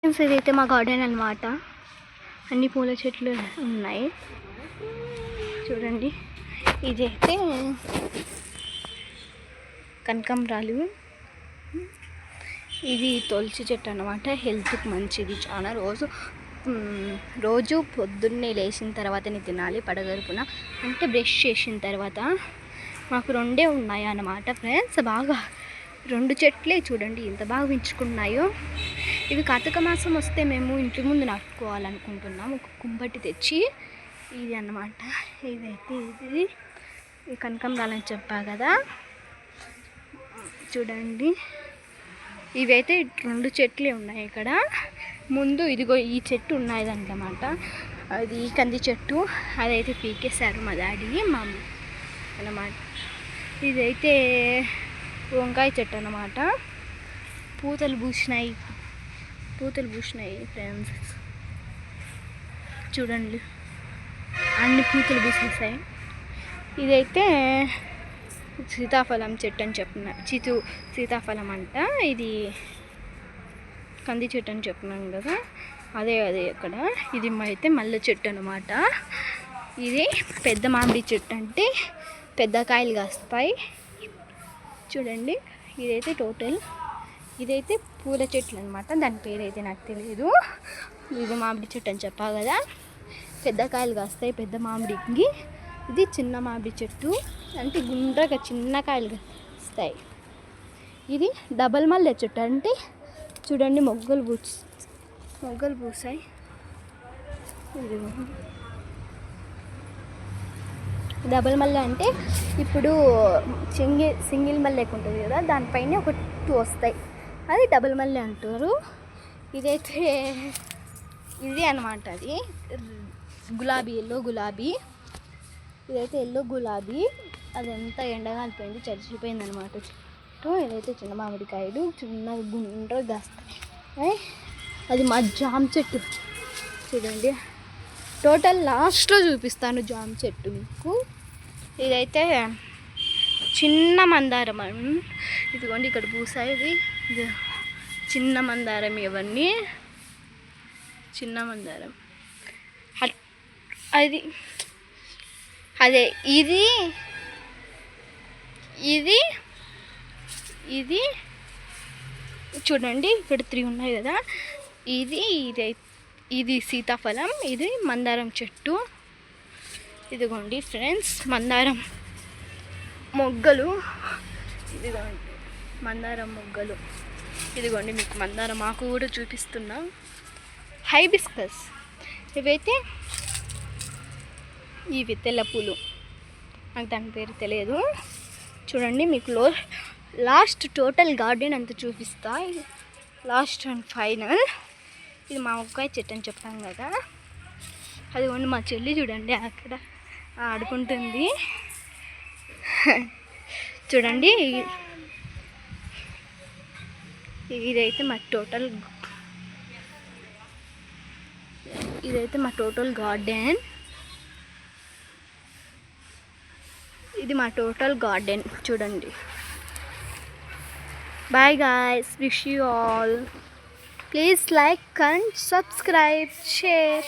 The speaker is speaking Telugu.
ఫ్రెండ్స్, ఇదైతే మా గార్డెన్ అన్నమాట. అన్ని పూల చెట్లు ఉన్నాయి చూడండి. ఇదైతే కనకాంబరాలు, ఇది తులసి చెట్టు అన్నమాట. హెల్త్కి మంచిది చాలా. రోజు పొద్దున్నే లేచిన తర్వాతనే తినాలి పడగరుపున, అంటే బ్రష్ చేసిన తర్వాత. మాకు రెండే ఉన్నాయి అన్నమాట ఫ్రెండ్స్. బాగా 2 చెట్లే చూడండి ఎంత బాగా పెంచుకున్నాయో. ఇవి కార్తీక మాసం వస్తే మేము ఇంటి ముందు నాటుకోవాలనుకుంటున్నాం, ఒక కుంబట్టి తెచ్చి. ఇది అన్నమాట. ఇదైతే ఇది కనకాంబరాలని చెప్పా కదా చూడండి. ఇవైతే 2 చెట్లే ఉన్నాయి ఇక్కడ ముందు. ఇదిగో ఈ చెట్టు ఉన్నదన్నమాట, అది కంది చెట్టు. అదైతే పీకేశారు మా డాడీ మమ్మీ అన్నమాట. ఇదైతే వంకాయ చెట్టు అన్నమాట. పూతలు పూసినాయి ఫ్రెండ్స్. చూడండి అన్ని పూతలు పూసేసాయి. ఇదైతే సీతాఫలం చెట్టు అని చెప్పిన, సీతాఫలం అంట. ఇది కంది చెట్టు అని చెప్పినాను కదా, అదే అక్కడ. ఇది అయితే మల్లె చెట్టు అనమాట. ఇది పెద్ద మామిడి చెట్టు, అంటే పెద్ద కాయలు కాస్తాయి చూడండి. ఇదైతే పూల చెట్లు అనమాట, దాని పేరు అయితే నాకు తెలియదు. ఇది మామిడి చెట్టు అని చెప్పా కదా, పెద్ద కాయలు కాస్తాయి పెద్ద మామిడికి. ఇది చిన్న మామిడి చెట్టు, అంటే గుండ్రగా చిన్న కాయలు కాస్తాయి. ఇది డబల్ మల్లె చెట్టు, అంటే చూడండి మొగ్గలు పూసాయి. ఇది డబల్ మల్లె అంటే ఇప్పుడు సింగిల్ మల్లె ఉంటుంది కదా, దానిపైన ఒక 2 వస్తాయి, అది డబల్ మల్లె అంటారు. ఇదైతే ఇది అన్నమాట, అది గులాబీ, ఎల్లో గులాబీ. ఇదైతే ఎల్లో గులాబీ, అదంతా ఎండగాలిపోయింది, చచ్చిపోయింది అనమాట చెట్టు. ఇదైతే చిన్న మామిడికాయలు, చిన్న గుండ్రగా కాస్తాయి. అది మా జామ చెట్టు చూడండి. టోటల్ లాస్ట్లో చూపిస్తాను జామ చెట్టు మీకు. ఇదైతే చిన్న మందారం, ఇదిగోండి ఇక్కడ పూసాయి. ఇది చిన్న మందారం, ఇవన్నీ చిన్న మందారం. అదే ఇది చూడండి, ఇక్కడ 3 ఉన్నాయి కదా. ఇది సీతాఫలం, ఇది మందారం చెట్టు. ఇదిగోండి ఫ్రెండ్స్ మందారం మొగ్గలు, ఇదిగోండి మందారం మొగ్గలు. ఇదిగోండి మీకు మందారం ఆకు కూడా చూపిస్తున్నా. హైబిస్కస్, ఇవైతే ఇవి తెల్ల పూలు, నాకు దాని పేరు తెలియదు. చూడండి మీకు లాస్ట్ టోటల్ గార్డెన్ అంతా చూపిస్తా, లాస్ట్ అండ్ ఫైనల్. ఇది మా వంకాయ చెట్టు అని చెప్పాను కదా. అదిగోండి మా చెల్లి చూడండి అక్కడ ఆడుకుంటుంది చూడండి. ఇదైతే మా టోటల్ గార్డెన్. ఇది మా టోటల్ గార్డెన్ చూడండి. Bye guys, wish you all. Please like and subscribe, share.